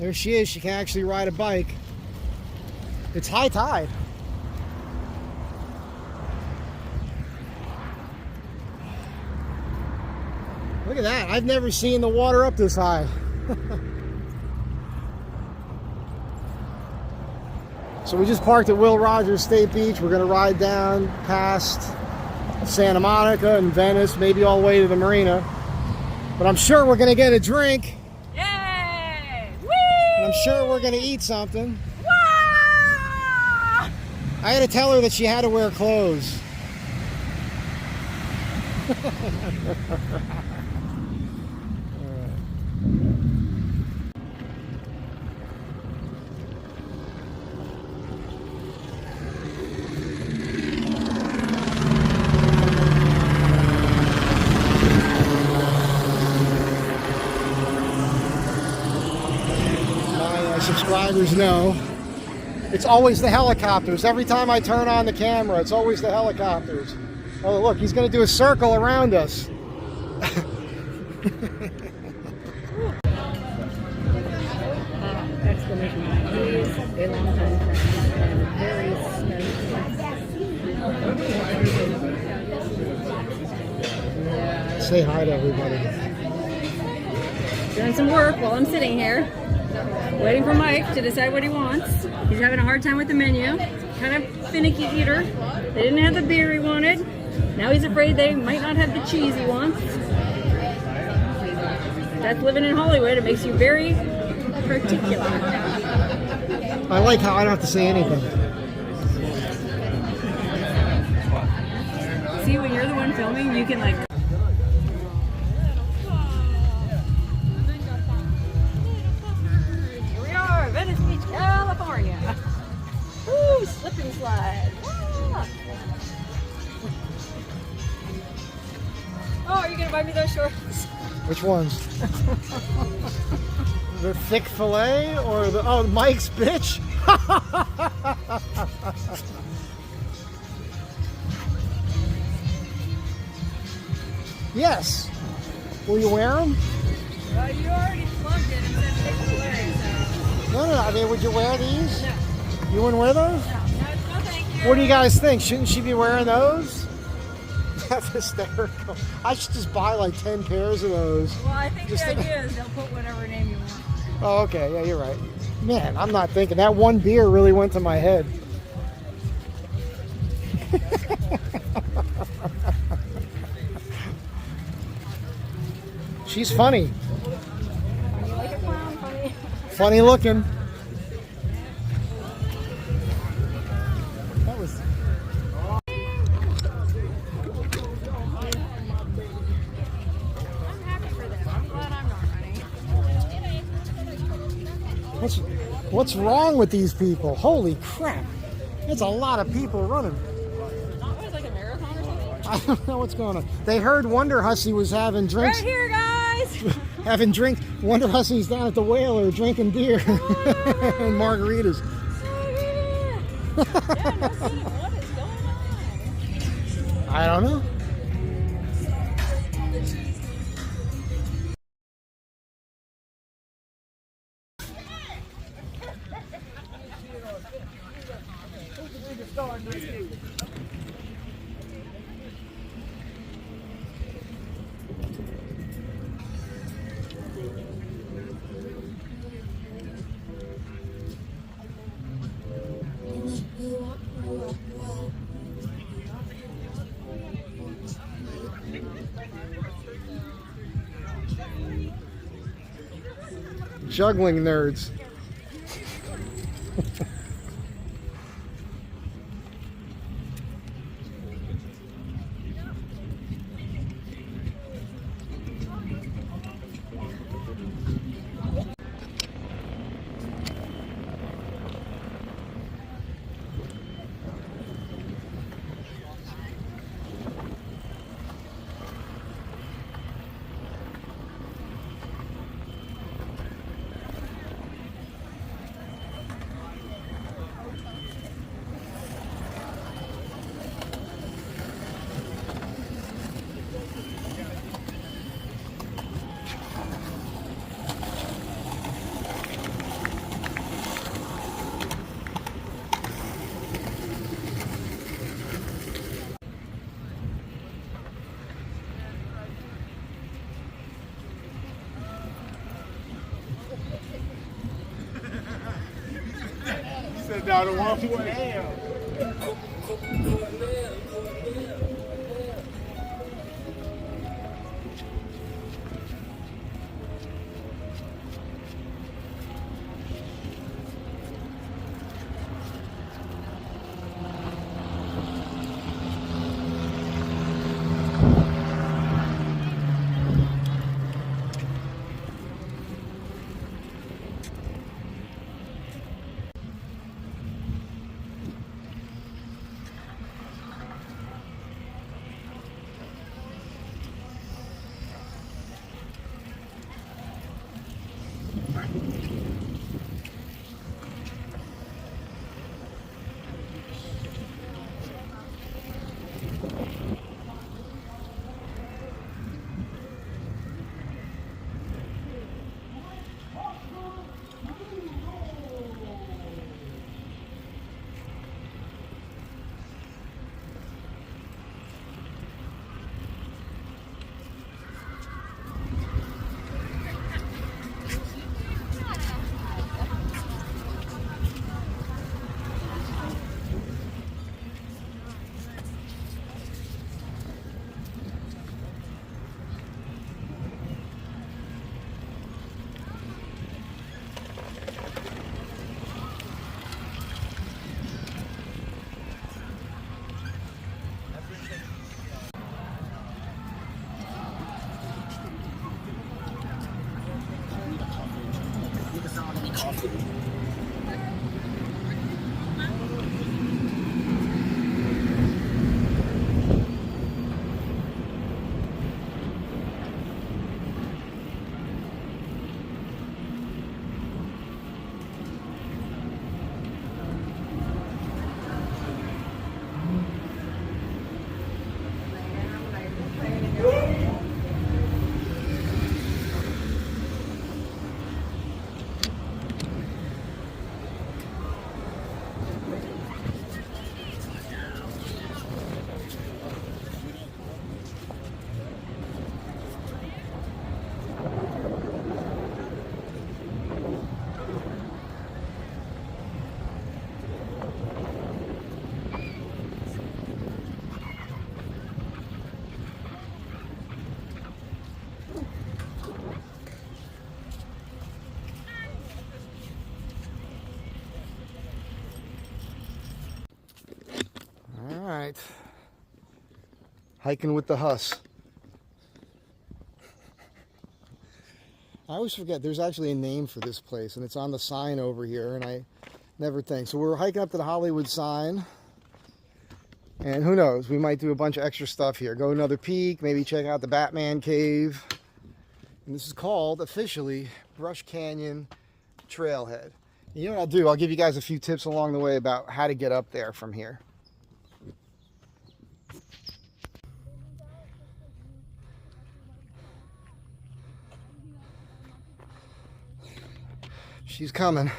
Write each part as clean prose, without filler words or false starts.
There she is. She can actually ride a bike. It's high tide. Look at that. I've never seen the water up this high. So we just parked at Will Rogers State Beach. We're going to ride down past Santa Monica and Venice, maybe all the way to the marina. But I'm sure we're going to get a drink. Yay! Whee! And I'm sure we're going to eat something. Wah! I had to tell her that she had to wear clothes. Subscribers know it's always the helicopters. Every time I turn on the camera, it's always the helicopters. Oh, look, he's going to do a circle around us. Say hi to everybody. Doing some work while I'm sitting here. Waiting for Mike to decide what he wants. He's having a hard time with the menu. Kind of finicky eater. They didn't have the beer he wanted. Now he's afraid they might not have the cheese he wants. That's living in Hollywood. It makes you very particular. I like how I don't have to say anything. See, when you're the one filming, you can like... Venice Beach, California. Woo, slip and slide. Ah. Oh, are you gonna buy me those shorts? Which ones? The thick fillet or the Mike's bitch? Yes. Will you wear them? You already plugged it and said thick fillet. No, I mean, would you wear these? No. You wouldn't wear those? No, thank you. What do you guys think? Shouldn't she be wearing those? That's hysterical. I should just buy like 10 pairs of those. Well, I think the idea is they'll put whatever name you want. Oh, okay. Yeah, you're right. Man, I'm not thinking. That one beer really went to my head. She's funny. You like a clown? Funny. Funny looking. That was... I'm happy for them. I'm glad I'm not running. What's wrong with these people? Holy crap. That's a lot of people running. Not what, like a marathon or something? I don't know what's going on. They heard Wonderhussy was having drinks. Right here, guys! Having drink. Wonderhussy's down at the Whaler drinking beer and margaritas. Yeah, no kidding. What is going on? I don't know. Juggling nerds. went down the wrong way. Alright, hiking with the Huss. I always forget there's actually a name for this place, and it's on the sign over here, and I never think. So we're hiking up to the Hollywood sign, and who knows, we might do a bunch of extra stuff here. Go another peek, maybe check out the Batman Cave. And this is called, officially, Brush Canyon Trailhead. You know what I'll do? I'll give you guys a few tips along the way about how to get up there from here. She's coming.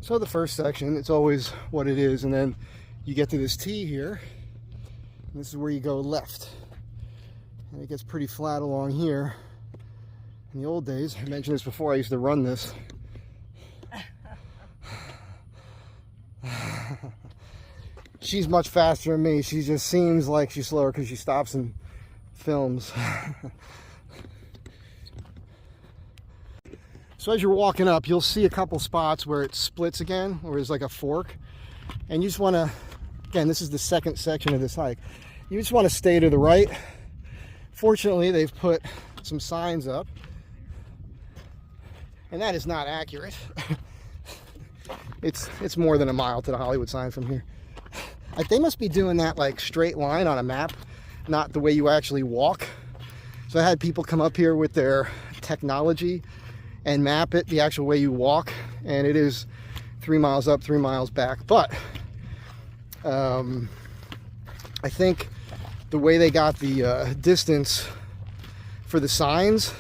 So the first section, it's always what it is, and then you get to this T here, and this is where you go left. And it gets pretty flat along here. In the old days, I mentioned this before, I used to run this. She's much faster than me. She just seems like she's slower because she stops and films. So as you're walking up, you'll see a couple spots where it splits again, where there's like a fork. And you just want to, again, this is the second section of this hike. You just want to stay to the right. Fortunately, they've put some signs up. And that is not accurate. It's more than a mile to the Hollywood sign from here. Like, they must be doing that like straight line on a map, not the way you actually walk. So I had people come up here with their technology and map it the actual way you walk, and it is 3 miles up, 3 miles back. But I think the way they got the distance for the signs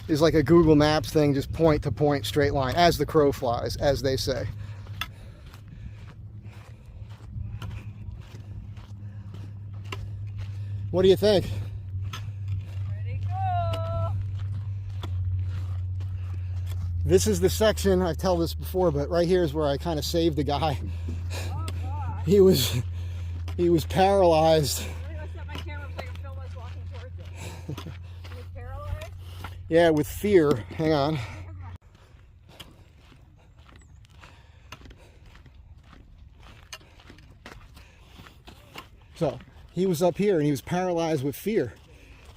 is like a Google Maps thing, just point to point, straight line, as the crow flies, as they say. What do you think? Ready, go! This is the section, I've told this before, but right here is where I kind of saved the guy. Oh, gosh. He was paralyzed. Let me set my camera so I can film us walking towards it. He was paralyzed? Yeah, with fear. Hang on. So he was up here and he was paralyzed with fear.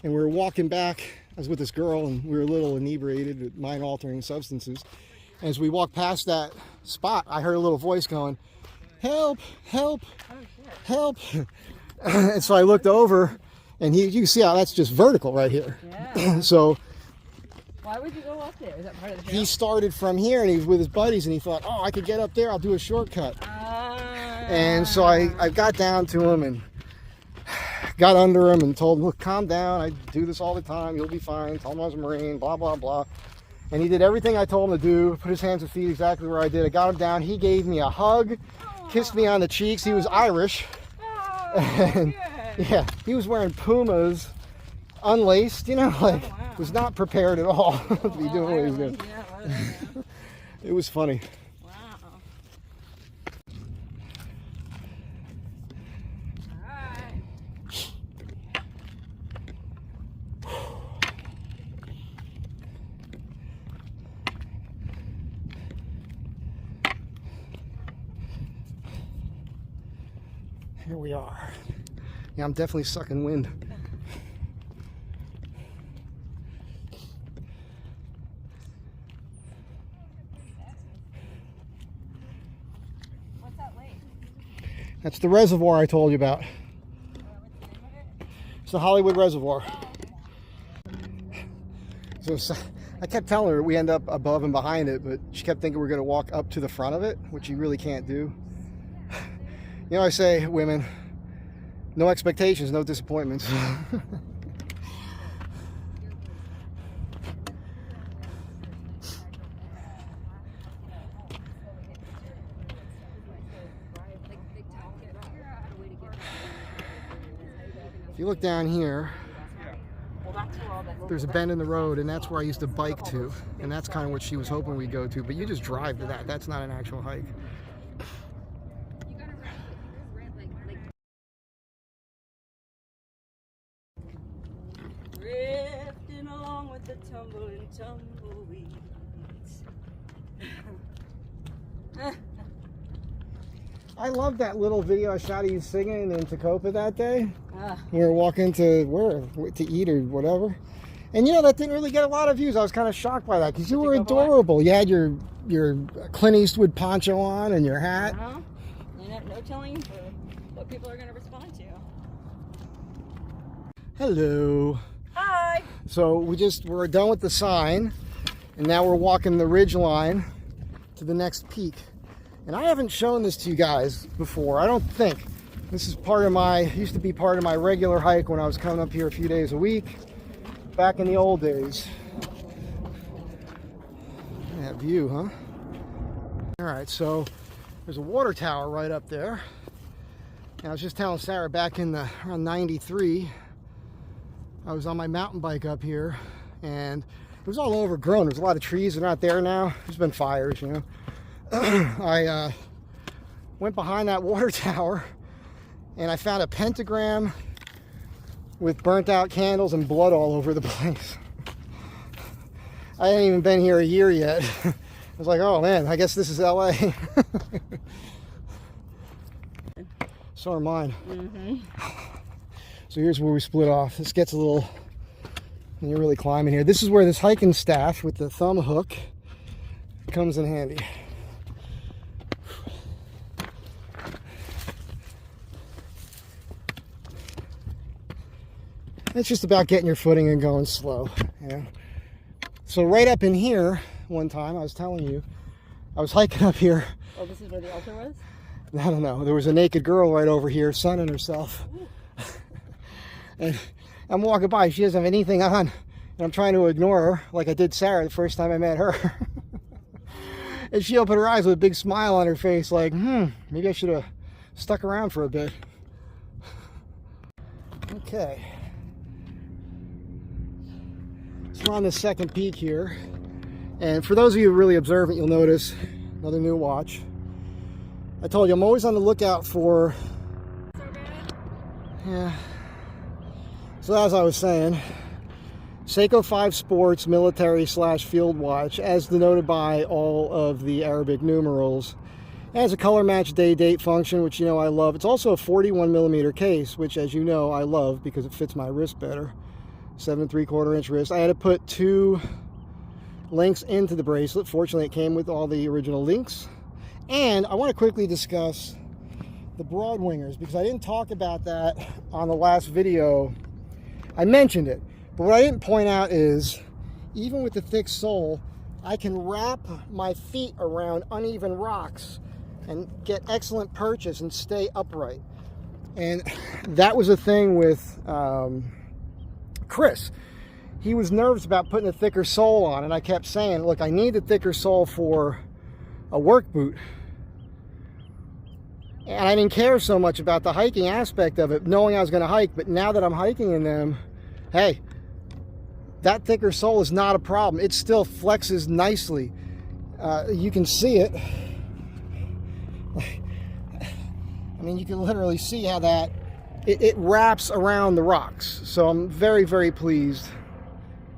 And we were walking back. I was with this girl and we were a little inebriated with mind-altering substances. As we walked past that spot, I heard a little voice going, "Help, help, help." And so I looked over and you can see how that's just vertical right here. Yeah. So Why would you go up there? Is that part of the he trail? started from here and he was with his buddies and he thought, oh, I could get up there, I'll do a shortcut. And so I got down to him and got under him and told him, look, calm down, I do this all the time, you'll be fine, tell him I was a Marine, blah, blah, blah. And he did everything I told him to do, put his hands and feet exactly where I did. I got him down, he gave me a hug, kissed me on the cheeks, he was Irish. And yeah, he was wearing Pumas, unlaced, you know, like, was not prepared at all to be doing what he was doing. It was funny. Wow. Here we are. Yeah, I'm definitely sucking wind. What's that lake? That's the reservoir I told you about. It's the Hollywood Reservoir. So I kept telling her we end up above and behind it, but she kept thinking we're going to walk up to the front of it, which you really can't do. You know, I say, women, no expectations, no disappointments. If you look down here, there's a bend in the road, and that's where I used to bike to, and that's kind of what she was hoping we'd go to, but you just drive to that. That's not an actual hike. Drifting along with the tumbling tumbleweeds. I love that little video I shot of you singing in Tacoma that day. We were walking to where to eat or whatever, and you know that didn't really get a lot of views. I was kind of shocked by that because you were adorable. You had your Clint Eastwood poncho on and your hat. You know, no telling for what people are going to respond to. Hello. Hi. So we're done with the sign, and now we're walking the ridge line to the next peak. And I haven't shown this to you guys before, I don't think. This is used to be part of my regular hike when I was coming up here a few days a week, back in the old days. That view, huh? All right, so there's a water tower right up there. And I was just telling Sarah back in around 93, I was on my mountain bike up here, and it was all overgrown. There's a lot of trees, they're not there now. There's been fires, you know. I went behind that water tower and I found a pentagram with burnt out candles and blood all over the place. I hadn't even been here a year yet. I was like, oh man, I guess this is LA. So are mine. So here's where we split off. This gets a little, and you're really climbing here. This is where this hiking staff with the thumb hook comes in handy. It's just about getting your footing and going slow, you know? So right up in here, one time, I was telling you, I was hiking up here. Oh, this is where the altar was? I don't know. There was a naked girl right over here sunning herself. And I'm walking by. She doesn't have anything on. And I'm trying to ignore her like I did Sarah the first time I met her. And she opened her eyes with a big smile on her face like, maybe I should have stuck around for a bit. Okay. So we're on the second peak here. And for those of you really observant, you'll notice another new watch. I told you, I'm always on the lookout for... Yeah. So as I was saying, Seiko 5 Sports military/field watch, as denoted by all of the Arabic numerals. It has a color match day date function, which you know I love. It's also a 41mm case, which as you know I love because it fits my wrist better. 7 3/4 inch wrist. I had to put 2 links into the bracelet. Fortunately, it came with all the original links. And I want to quickly discuss the broad wingers because I didn't talk about that on the last video. I mentioned it, but what I didn't point out is even with the thick sole, I can wrap my feet around uneven rocks and get excellent purchase and stay upright. And that was a thing with Chris. He was nervous about putting a thicker sole on, and I kept saying, look, I need a thicker sole for a work boot. And I didn't care so much about the hiking aspect of it, knowing I was going to hike, but now that I'm hiking in them, hey, that thicker sole is not a problem. It still flexes nicely. You can see it. I mean, you can literally see how that, it wraps around the rocks. So I'm very, very pleased.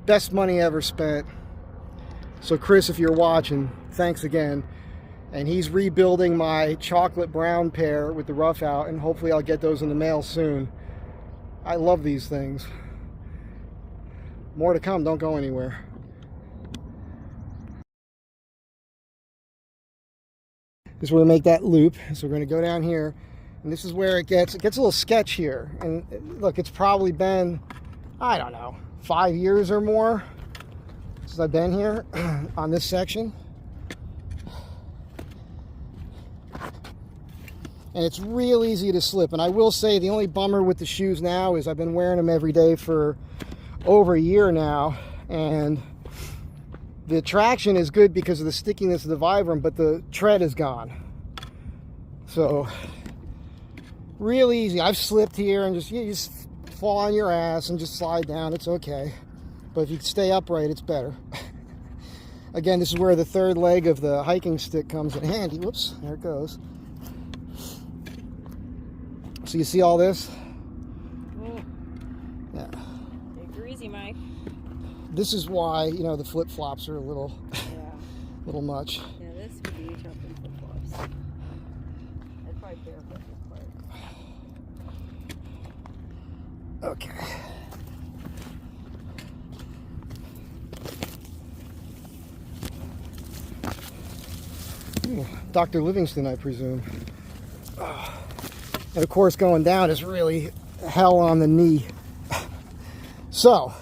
Best money ever spent. So Chris, if you're watching, thanks again. And he's rebuilding my chocolate brown pair with the rough out, and hopefully I'll get those in the mail soon. I love these things. More to come, don't go anywhere. This is where we make that loop. So we're going to go down here, and this is where it gets a little sketch here. And look, it's probably been, I don't know, 5 years or more since I've been here on this section. And it's real easy to slip. And I will say the only bummer with the shoes now is I've been wearing them every day for over a year now, and the traction is good because of the stickiness of the Vibram, but the tread is gone. So real easy. I've slipped here and you just fall on your ass and just slide down. It's okay, but if you stay upright, it's better. Again, this is where the third leg of the hiking stick comes in handy. Whoops, there it goes. So you see all this? Yeah. They're greasy, Mike. This is why, you know, the flip-flops are a little, little much. Yeah, this would be tough in flip-flops. I'd probably barefoot this part. Okay. Ooh, Dr. Livingston, I presume. And of course, going down is really hell on the knee. So,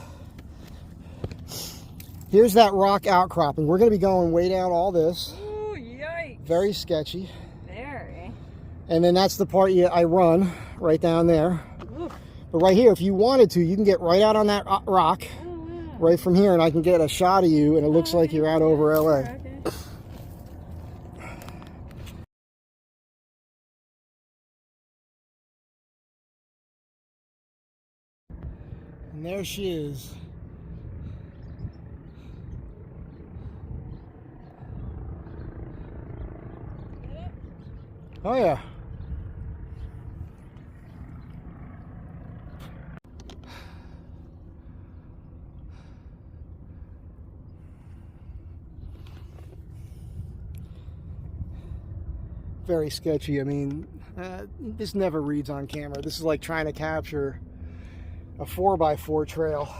here's that rock outcropping. We're going to be going way down all this. Ooh, yikes. Very sketchy. Very. And then that's the part I run right down there. Ooh. But right here, if you wanted to, you can get right out on that rock, right from here, and I can get a shot of you, and it looks like you're out over LA. Okay. And there she is. Oh yeah. Very sketchy. I mean, this never reads on camera. This is like trying to capture a 4x4 trail.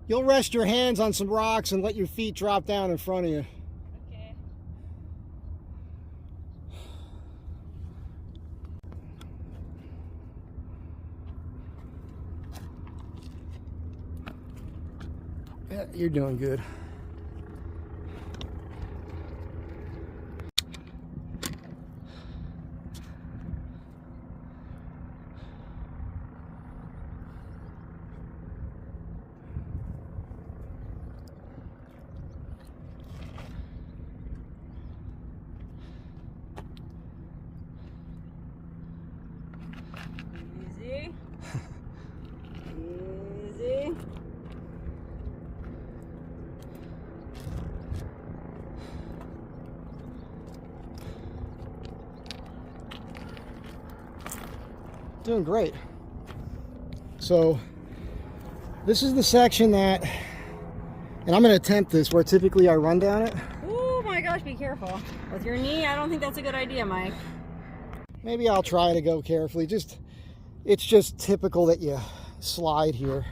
You'll rest your hands on some rocks and let your feet drop down in front of you. Okay. Yeah, you're doing good. Doing great. So this is the section that, and I'm going to attempt this where typically I run down it. Oh my gosh, be careful. With your knee, I don't think that's a good idea, Mike. Maybe I'll try to go carefully. It's just typical that you slide here.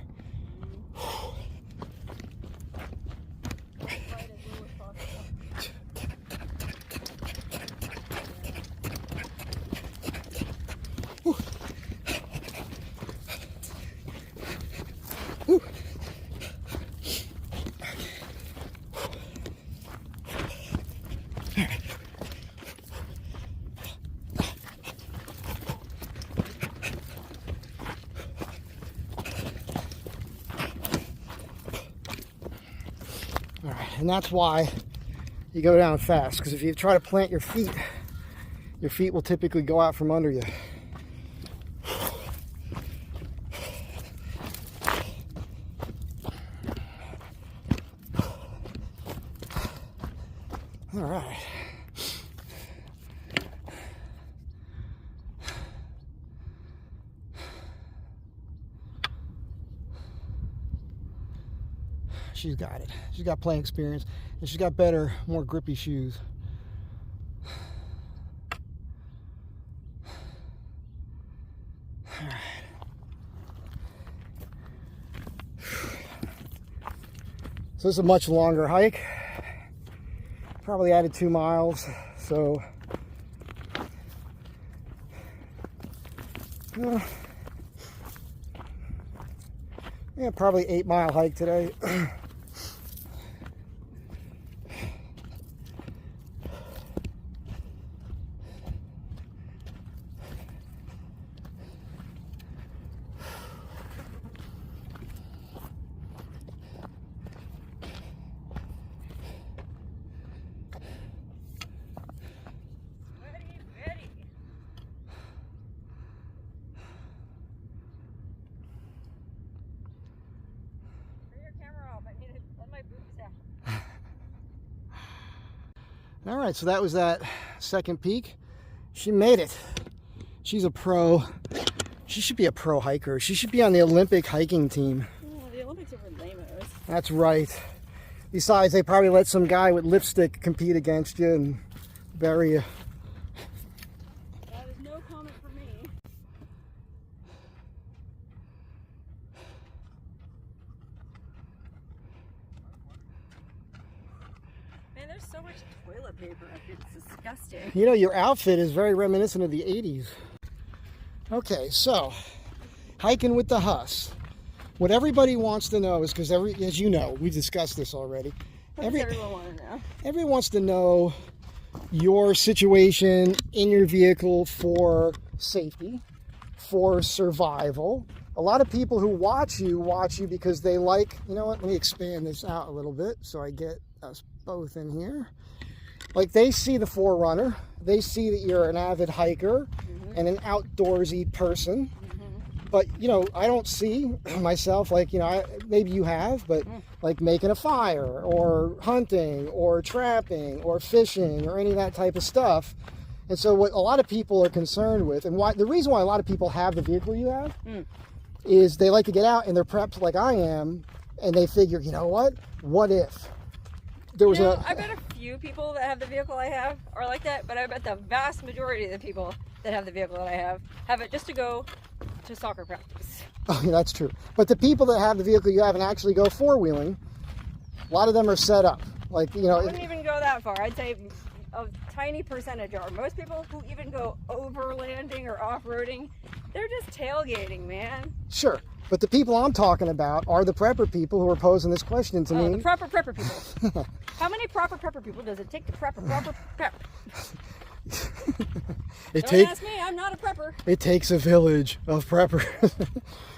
All right, and that's why you go down fast, because if you try to plant your feet will typically go out from under you. All right. She's got it. She's got playing experience, and she's got better, more grippy shoes. All right. So this is a much longer hike. Probably added 2 miles, so yeah, probably 8-mile hike today. All right, so that was that second peak. She made it. She's a pro. She should be a pro hiker. She should be on the Olympic hiking team. Oh, the Olympics are for lamos. That's right. Besides, they probably let some guy with lipstick compete against you and bury you. That is no comment for me. Man, there's so much toilet paper up here. It's disgusting. You know, your outfit is very reminiscent of the 80s. Okay, so hiking with the Huss. What everybody wants to know is, because as you know, we discussed this already. What does everyone want to know? Everyone wants to know your situation in your vehicle for safety, for survival. A lot of people who watch you because they like, you know what, let me expand this out a little bit so I get us both in here. Like, they see the Forerunner, they see that you're an avid hiker and an outdoorsy person. But, you know, I don't see myself like, you know, maybe you have, but like making a fire or hunting or trapping or fishing or any of that type of stuff. And so what a lot of people are concerned with, and why the reason why a lot of people have the vehicle you have is they like to get out and they're prepped like I am, and they figure, you know what if there was I bet a few people that have the vehicle I have are like that, but I bet the vast majority of the people that have the vehicle that I have it just to go to soccer practice. Oh, yeah, that's true. But the people that have the vehicle you have and actually go four-wheeling, a lot of them are set up. Like, you know, I wouldn't even go that far. I'd say a tiny percentage are. Most people who even go overlanding or off-roading, they're just tailgating, man. Sure. But the people I'm talking about are the prepper people who are posing this question to me. The proper prepper people. How many proper prepper people does it take to prep a proper prep? Don't ask me, I'm not a prepper. It takes a village of preppers.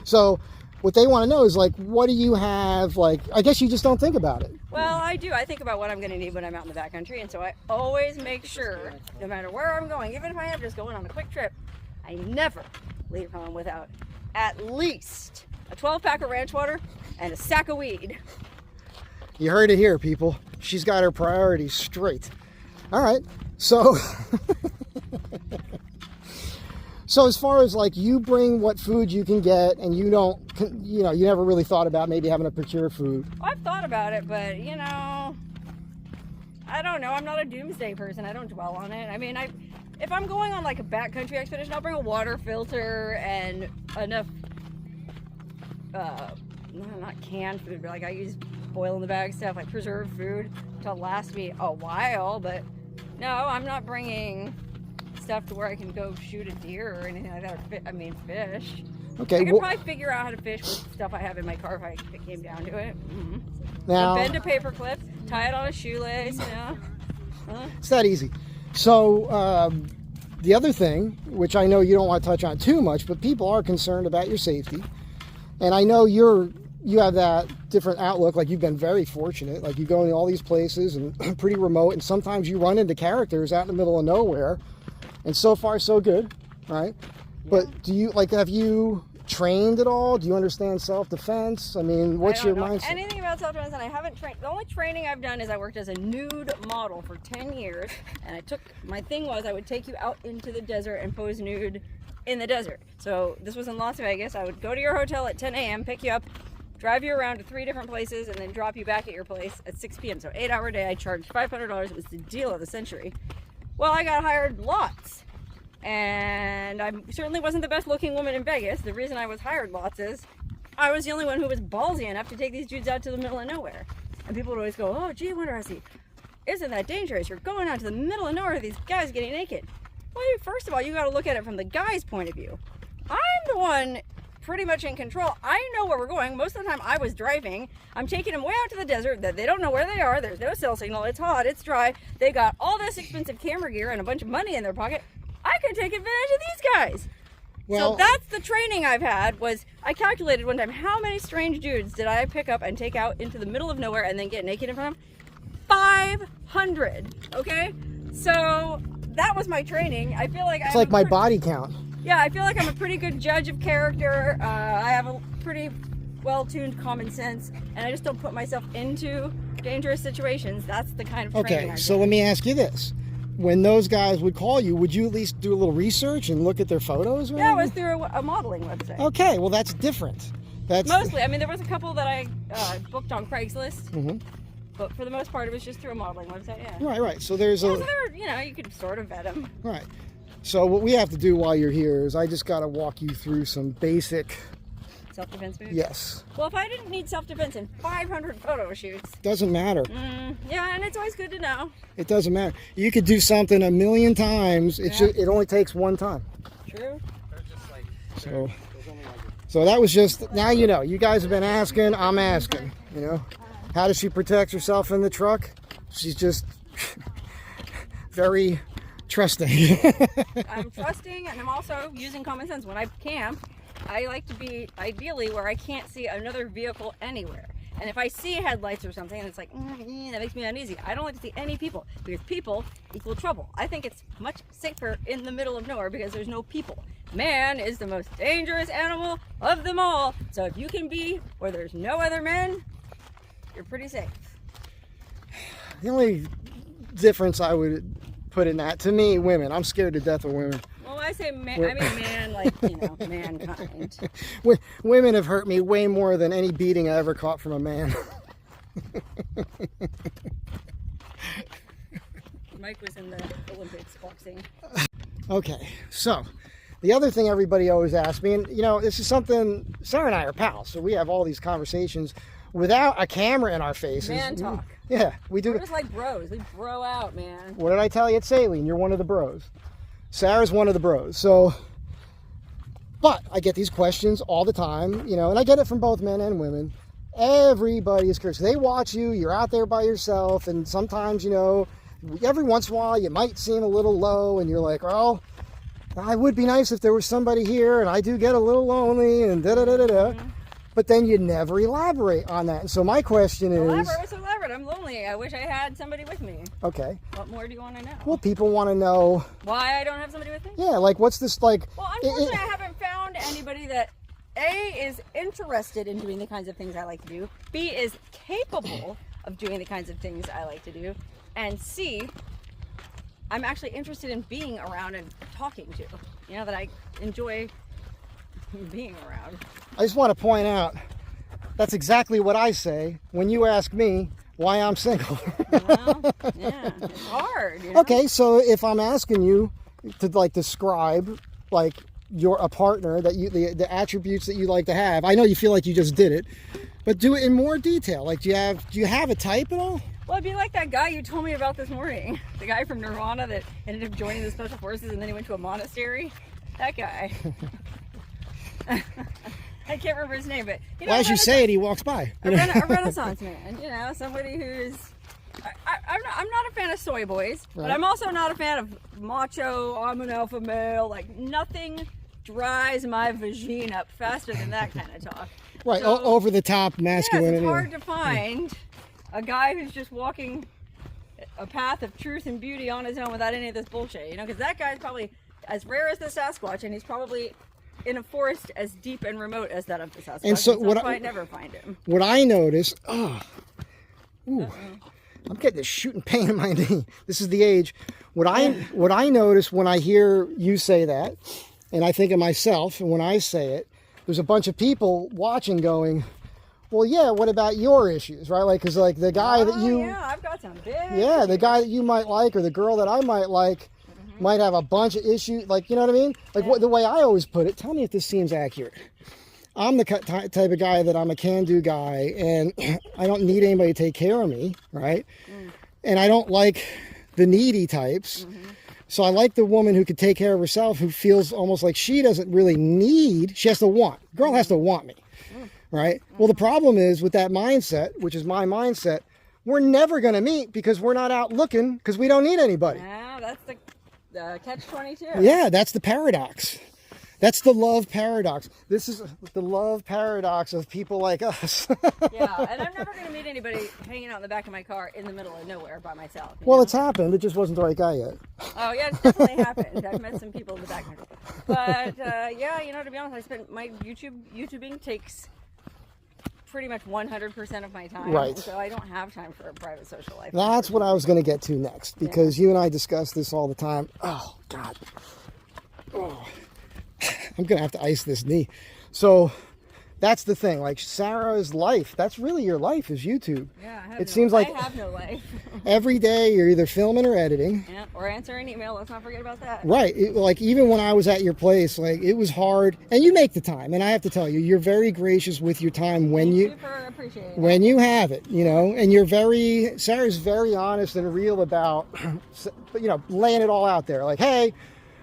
So what they want to know is, like, what do you have? Like, I guess you just don't think about it. Well, I do. I think about what I'm going to need when I'm out in the backcountry, and so I always make sure, no matter where I'm going, even if I am just going on a quick trip, I never leave home without at least a 12-pack of ranch water and a sack of weed. You heard it here, people. She's got her priorities straight. All right. So, So as far as like you bring what food you can get, and you don't, you know, you never really thought about maybe having to procure food. Well, I've thought about it, but you know, I don't know. I'm not a doomsday person. I don't dwell on it. I mean, if I'm going on like a backcountry expedition, I'll bring a water filter and enough, not canned food, but like I use boil in the bag stuff, like preserved food to last me a while. But no, I'm not bringing stuff to where I can go shoot a deer or anything like that. Or fish. Okay. I could probably figure out how to fish with stuff I have in my car if it came down to it. Now, bend a paper clip, tie it on a shoelace, you know. It's that easy. So the other thing, which I know you don't want to touch on too much, but people are concerned about your safety, and I know you have that different outlook. Like you've been very fortunate. Like you go in all these places and pretty remote, and sometimes you run into characters out in the middle of nowhere. And so far, so good, right? Yeah. But do you, like, have you trained at all? Do you understand self-defense? I mean, what's your mindset? I don't know anything about self-defense, and I haven't trained. The only training I've done is I worked as a nude model for 10 years, and my thing was I would take you out into the desert and pose nude in the desert. So this was in Las Vegas. I would go to your hotel at 10 a.m., pick you up, drive you around to 3 different places, and then drop you back at your place at 6 p.m. So 8-hour day. I charged $500. It was the deal of the century. Well, I got hired lots, and I certainly wasn't the best looking woman in Vegas. The reason I was hired lots is I was the only one who was ballsy enough to take these dudes out to the middle of nowhere. And people would always go, oh, gee, Wonderhussy, isn't that dangerous? You're going out to the middle of nowhere with these guys getting naked. Well, first of all, you got to look at it from the guy's point of view. I'm the one pretty much in control. I know where we're going. Most of the time I was driving. I'm taking them way out to the desert that they don't know where they are. There's no cell signal. It's hot. It's dry. They got all this expensive camera gear and a bunch of money in their pocket. I could take advantage of these guys. Well, so that's the training I've had. Was I calculated one time how many strange dudes did I pick up and take out into the middle of nowhere and then get naked in front of them? 500. Okay? So that was my training. I feel like it's like my body count. Yeah, I feel like I'm a pretty good judge of character. I have a pretty well-tuned common sense, and I just don't put myself into dangerous situations. That's the kind of training I so get. Let me ask you this. When those guys would call you, would you at least do a little research and look at their photos? Yeah, it was through a modeling website. Okay, well that's different. That's mostly. I mean, there was a couple that I booked on Craigslist. But for the most part, it was just through a modeling website, yeah. Right. So there's so you could sort of vet them. Right. So what we have to do while you're here is I just got to walk you through some basic self-defense moves? Yes. Well, if I didn't need self-defense in 500 photo shoots. Doesn't matter. Yeah, and it's always good to know. It doesn't matter. You could do something a million times. It only takes one time. True. So that was just, now you know. You guys have been asking, I'm asking, you know. How does she protect herself in the truck? She's just very trusting. I'm trusting, and I'm also using common sense. When I camp, I like to be ideally where I can't see another vehicle anywhere. And if I see headlights or something, and it's like, that makes me uneasy. I don't like to see any people, because people equal trouble. I think it's much safer in the middle of nowhere because there's no people. Man is the most dangerous animal of them all. So if you can be where there's no other men, you're pretty safe. The only difference I would put in that, to me, women. I'm scared to death of women. Well, I say man, I mean man, like, mankind. Women have hurt me way more than any beating I ever caught from a man. Mike was in the Olympics boxing. Okay, so the other thing everybody always asks me, and this is something, Sarah and I are pals, so we have all these conversations without a camera in our faces. Man talk. Yeah, we do. We're just like bros. We bro out, man. What did I tell you at Saline? You're one of the bros. Sarah's one of the bros. So, but I get these questions all the time, and I get it from both men and women. Everybody is curious. They watch you. You're out there by yourself, and sometimes, every once in a while you might seem a little low, and you're like, well, it would be nice if there was somebody here, and I do get a little lonely, and da-da-da-da-da. But then you never elaborate on that. And so my question is... What's elaborate? I'm lonely. I wish I had somebody with me. Okay. What more do you want to know? Well, people want to know... Why I don't have somebody with me? Yeah, like what's this like... Well, unfortunately, I haven't found anybody that, A, is interested in doing the kinds of things I like to do, B, is capable of doing the kinds of things I like to do, and C, I'm actually interested in being around and talking to. you know, that I enjoy being around. I just want to point out that's exactly what I say when you ask me why I'm single. Well, yeah, it's hard. You know? Okay, so if I'm asking you to like describe like a partner that you the attributes that you like to have, I know you feel like you just did it, but do it in more detail. Like, do you have a type at all? Well, it'd be like that guy you told me about this morning, the guy from Nirvana that ended up joining the Special Forces and then he went to a monastery. That guy. I can't remember his name, but you know, well, as you say it, he walks by. A Renaissance man, you know, somebody who's. I'm not a fan of soy boys, right. But I'm also not a fan of macho. I'm an alpha male. Like nothing dries my vagine up faster than that kind of talk. Right, so, over the top masculinity. Yes, it's hard to find a guy who's just walking a path of truth and beauty on his own without any of this bullshit. You know, because that guy's probably as rare as the Sasquatch, and he's probably in a forest as deep and remote as that of the Sasquatch. And so what I never find him. What I notice, I'm getting this shooting pain in my knee. This is the age. What I notice when I hear you say that, and I think of myself, and when I say it, there's a bunch of people watching going, well, yeah, what about your issues, right? Like, because like the guy that you... yeah, I've got some big Yeah, the guy that you might like, or the girl that I might like, might have a bunch of issues, like, you know what I mean? Like, the way I always put it, tell me if this seems accurate. I'm the type of guy that I'm a can-do guy, and I don't need anybody to take care of me, right? And I don't like the needy types. So I like the woman who could take care of herself, who feels almost like she doesn't really need, she has to want. Girl has to want me, right? Well, the problem is with that mindset, which is my mindset, we're never going to meet because we're not out looking because we don't need anybody. Yeah, that's the catch-22. Yeah, that's the paradox. That's the love paradox. This is the love paradox of people like us. Yeah, and I'm never going to meet anybody hanging out in the back of my car in the middle of nowhere by myself. Well, it's happened. It just wasn't the right guy yet. Oh, yeah, it's definitely happened. I've met some people in the back. But, yeah, you know, to be honest, I spent my YouTubing takes pretty much 100% of my time. Right. So I don't have time for a private social life. That's what I was going to get to next, because you and I discuss this all the time. Oh, God. Oh. I'm going to have to ice this knee. So that's the thing. Like Sarah's life, that's really your life is YouTube. Yeah, I have no life. Every day you're either filming or editing. Yeah, or answering email. Let's not forget about that. Right. Like even when I was at your place, like it was hard. And you make the time. And I have to tell you, you're very gracious with your time when you have it, you know. And Sarah's very honest and real about, you know, laying it all out there. Like, hey,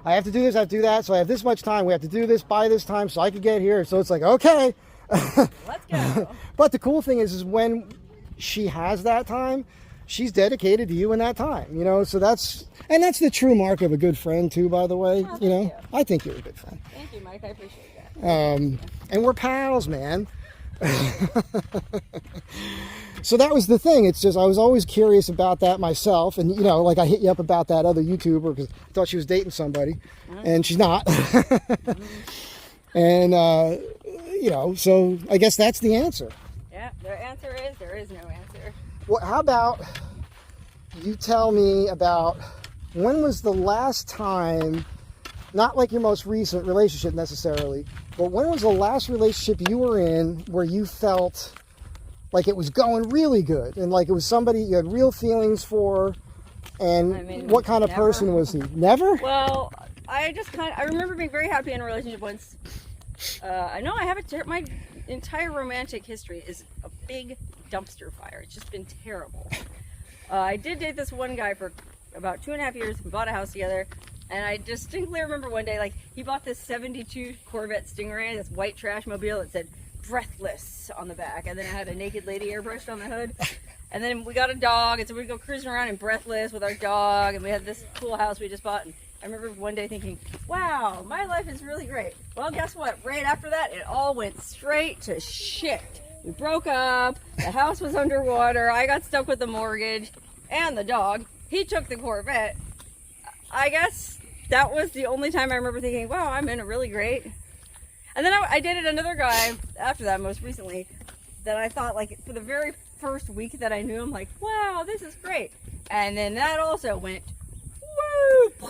I have to do this, I have to do that, so I have this much time, we have to do this by this time so I can get here. So it's like, okay. Let's go. But the cool thing is when she has that time, she's dedicated to you in that time, you know? So that's the true mark of a good friend too, by the way. Oh, you know, you. I think you're a good friend. Thank you, Mike, I appreciate that. And we're pals, man. So that was the thing. It's just I was always curious about that myself, and you know, like I hit you up about that other YouTuber because I thought she was dating somebody, and she's not. And you know, so I guess that's the answer. Yeah, the answer is there is no answer. Well, how about you tell me about when was the last time, not like your most recent relationship necessarily, but when was the last relationship you were in where you felt like it was going really good and like it was somebody you had real feelings for, and what kind of person was he? Never? Well, I remember being very happy in a relationship once. I know I have my entire romantic history is a big dumpster fire. It's just been terrible. I did date this one guy for about 2.5 years. We bought a house together. And I distinctly remember one day, like, he bought this 72 Corvette Stingray, this white trash mobile that said breathless on the back. And then it had a naked lady airbrushed on the hood. And then we got a dog, and so we'd go cruising around in breathless with our dog. And we had this cool house we just bought. And I remember one day thinking, wow, my life is really great. Well, guess what? Right after that, it all went straight to shit. We broke up. The house was underwater. I got stuck with the mortgage and the dog. He took the Corvette. I guess that was the only time I remember thinking, wow, I'm in a really great. And then I dated another guy after that, most recently, that I thought, like, for the very first week that I knew him, like, wow, this is great. And then that also went, woo,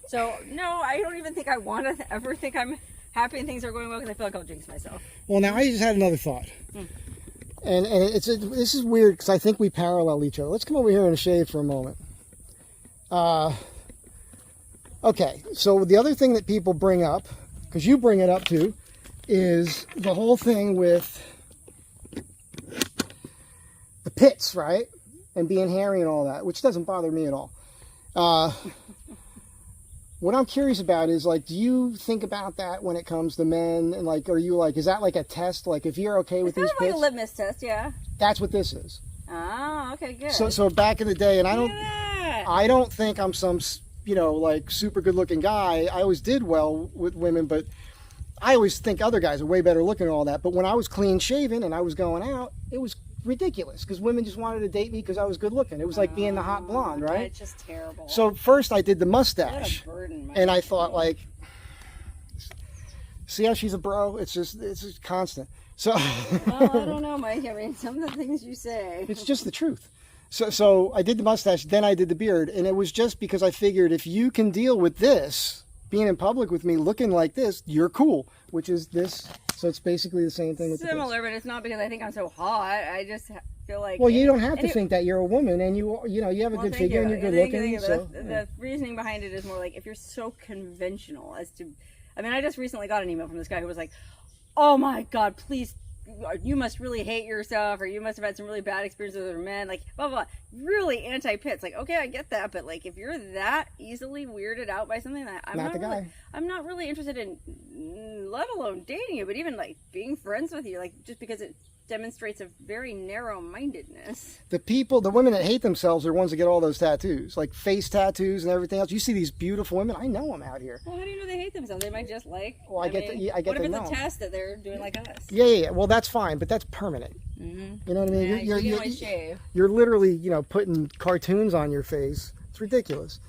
So, no, I don't even think I want to ever think I'm happy and things are going well because I feel like I'll jinx myself. Well, now I just had another thought. And this is weird because I think we parallel each other. Let's come over here and shave for a moment. Okay, so the other thing that people bring up, because you bring it up too, is the whole thing with the pits, right? And being hairy and all that, which doesn't bother me at all. What I'm curious about is, like, do you think about that when it comes to men? And, like, are you, like, is that like a test? Like, if you're okay with these It's kind pits? of like a litmus test, yeah. That's what this is. Oh, okay, good. So back in the day, and Yeah. I don't think I'm some, you know, like, super good looking guy. I always did well with women, but I always think other guys are way better looking and all that. But when I was clean shaven and I was going out, it was ridiculous because women just wanted to date me because I was good looking. It was like being the hot blonde, right? It's just terrible. So first I did the mustache, What a burden, and I thought, like, see how she's a bro? It's just constant. So well, I don't know, Mike. I mean, some of the things you say. it's just the truth. So I did the mustache, then I did the beard, and it was just because I figured if you can deal with this, being in public with me looking like this, you're cool, which is this. So it's basically the same thing with Similar, but it's not because I think I'm so hot. I just feel like... Well, you don't have to think that. You're a woman, and you know, you have a good figure and you're good looking. So, the reasoning behind it is more like, if you're so conventional as to... I mean, I just recently got an email from this guy who was like, oh my God, please, you must really hate yourself, or you must have had some really bad experiences with other men, like, blah, blah, blah. Really anti-pits. Like, okay, I get that, but, like, if you're that easily weirded out by something, that I'm not really interested in, let alone dating you, but even, like, being friends with you, like, just because it demonstrates a very narrow-mindedness. The women that hate themselves are the ones that get all those tattoos, like face tattoos and everything else. You see these beautiful women, I know them out here. Well, how do you know they hate themselves? They might just like... Well, I get to what if know. it's a test that they're doing like us? Yeah. Well, that's fine, but that's permanent. You know what I mean? Yeah, you can always shave. You're literally, you know, putting cartoons on your face. It's ridiculous.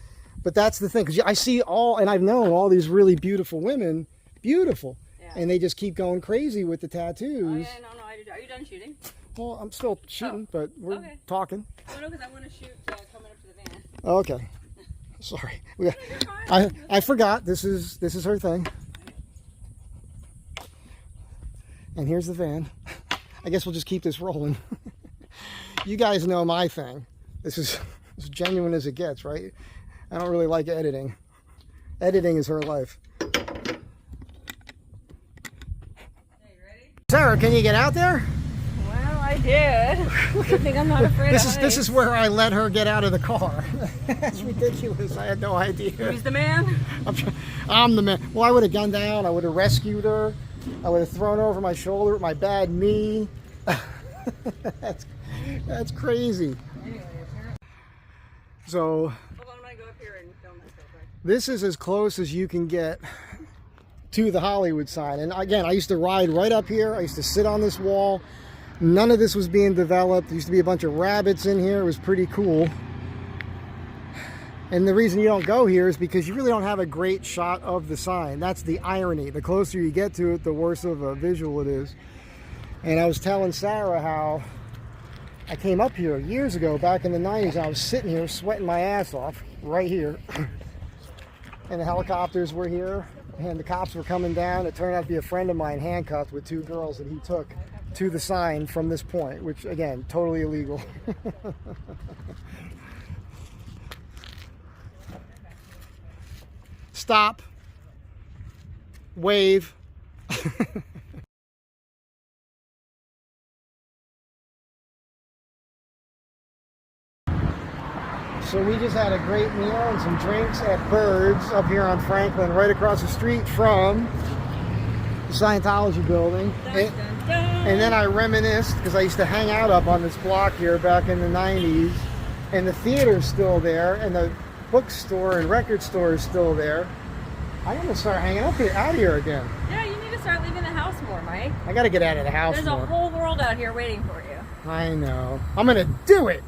But that's the thing, because I see and I've known all these really beautiful women, and they just keep going crazy with the tattoos. Oh, yeah, no, I do. Are you done shooting? Well, I'm still shooting, but we're talking. Oh, no, because I want to shoot coming up to the van. Okay. Sorry. I forgot. This is her thing. And here's the van. I guess we'll just keep this rolling. You guys know my thing. This is as genuine as it gets, right? I don't really like editing. Editing is her life. Sarah, can you get out there? Well, I did. Good thing I'm not afraid of heights. This is where I let her get out of the car. That's ridiculous. I had no idea. Who's the man? I'm the man. Well, I would have gone down. I would have rescued her. I would have thrown her over my shoulder with my bad knee. That's crazy. Anyway, so hold on, I'm going to go up here and film this real quick. This is as close as you can get to the Hollywood sign. And again, I used to ride right up here. I used to sit on this wall. None of this was being developed. There used to be a bunch of rabbits in here. It was pretty cool. And the reason you don't go here is because you really don't have a great shot of the sign. That's the irony. The closer you get to it, the worse of a visual it is. And I was telling Sarah how I came up here years ago, back in the 90s. I was sitting here sweating my ass off right here. And the helicopters were here. And the cops were coming down. It turned out to be a friend of mine handcuffed with two girls that he took to the sign from this point, which, again, totally illegal. Stop. Wave. So we just had a great meal and some drinks at Birds up here on Franklin, right across the street from the Scientology building. And then I reminisced, because I used to hang out up on this block here back in the 90s, and the theater's still there, and the bookstore and record store is still there. I'm going to start hanging out here again. Yeah, you need to start leaving the house more, Mike. I got to get out of the house more. There's a whole world out here waiting for you. I know. I'm going to do it.